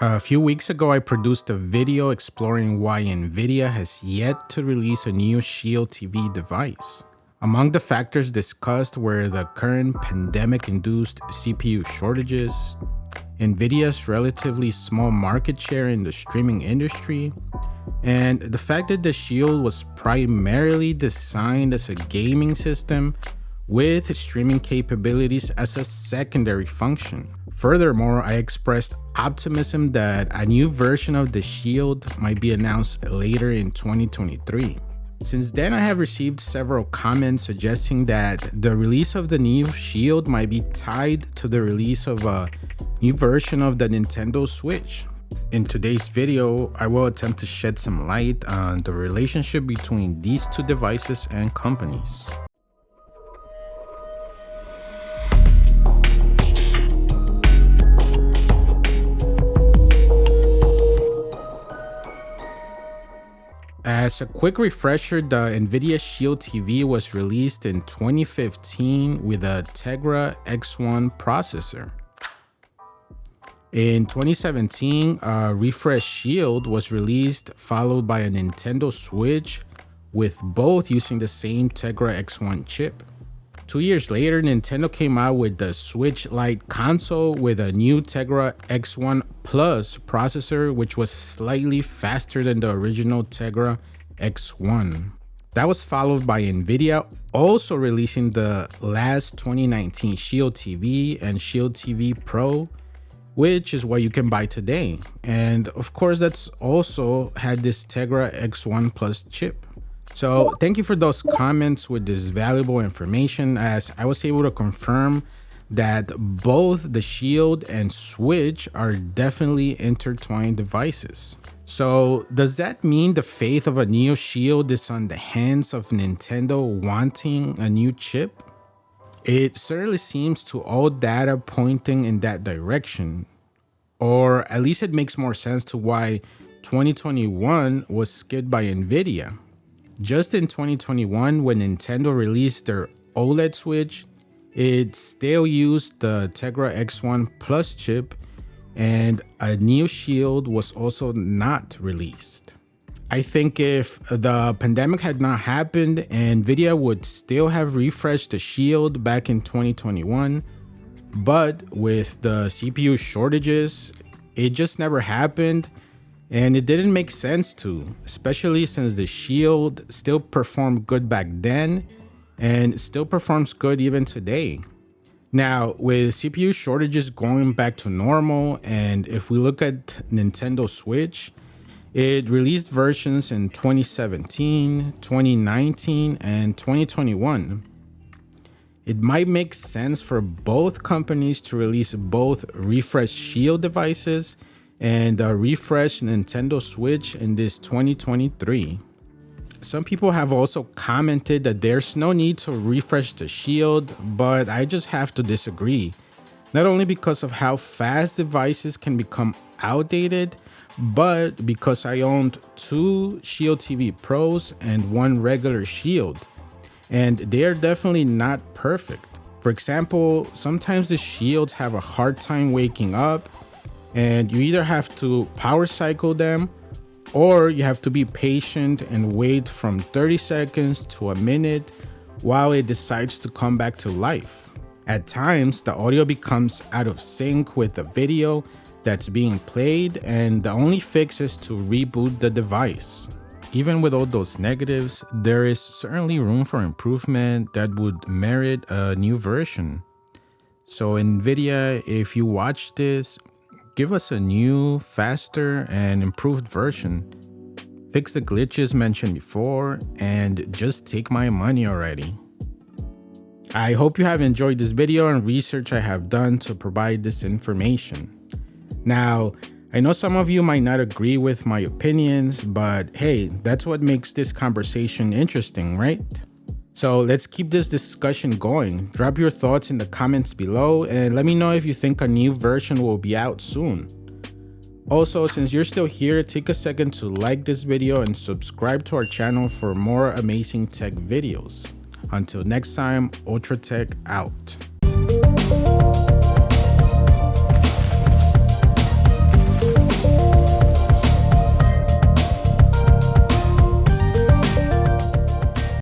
A few weeks ago, I produced a video exploring why Nvidia has yet to release a new Shield TV device. Among the factors discussed were the current pandemic-induced CPU shortages, Nvidia's relatively small market share in the streaming industry, and the fact that the Shield was primarily designed as a gaming system with streaming capabilities as a secondary function. Furthermore, I expressed optimism that a new version of the Shield might be announced later in 2023. Since then, I have received several comments suggesting that the release of the new Shield might be tied to the release of a new version of the Nintendo Switch. In today's video, I will attempt to shed some light on the relationship between these two devices and companies. As a quick refresher, the Nvidia Shield TV was released in 2015 with a Tegra X1 processor. In 2017, a refreshed Shield was released, followed by a Nintendo Switch, with both using the same Tegra X1 chip. 2 years later, Nintendo came out with the Switch Lite console with a new Tegra X1 Plus processor, which was slightly faster than the original Tegra X1. That was followed by Nvidia also releasing the last 2019 Shield TV and Shield TV Pro, which is what you can buy today. And of course, that's also had this Tegra X1 Plus chip. So thank you for those comments with this valuable information, as I was able to confirm that both the Shield and Switch are definitely intertwined devices. So does that mean the fate of a new Shield is on the hands of Nintendo wanting a new chip? It certainly seems to all data pointing in that direction, or at least it makes more sense to why 2021 was skipped by Nvidia. Just in 2021, when Nintendo released their OLED Switch, it still used the Tegra X1 Plus chip, and a new Shield was also not released. I think if the pandemic had not happened, Nvidia would still have refreshed the Shield back in 2021, but with the CPU shortages, it just never happened. And it didn't make sense to, especially since the Shield still performed good back then and still performs good even today. Now, with CPU shortages going back to normal, and if we look at Nintendo Switch, it released versions in 2017, 2019, and 2021. It might make sense for both companies to release both refreshed Shield devices and a refreshed Nintendo Switch in this 2023. Some people have also commented that there's no need to refresh the Shield, but I just have to disagree. Not only because of how fast devices can become outdated, but because I owned 2 Shield TV Pros and 1 regular Shield, and they're definitely not perfect. For example, sometimes the Shields have a hard time waking up, and you either have to power cycle them, or you have to be patient and wait from 30 seconds to a minute while it decides to come back to life. At times, the audio becomes out of sync with the video that's being played, and the only fix is to reboot the device. Even with all those negatives, there is certainly room for improvement that would merit a new version. So Nvidia, if you watch this, give us a new, faster, and improved version. Fix the glitches mentioned before, and just take my money already. I hope you have enjoyed this video and research I have done to provide this information. Now, I know some of you might not agree with my opinions, but hey, that's what makes this conversation interesting, right? So let's keep this discussion going. Drop your thoughts in the comments below and let me know if you think a new version will be out soon. Also, since you're still here, take a second to like this video and subscribe to our channel for more amazing tech videos. Until next time, Ultra Tech out.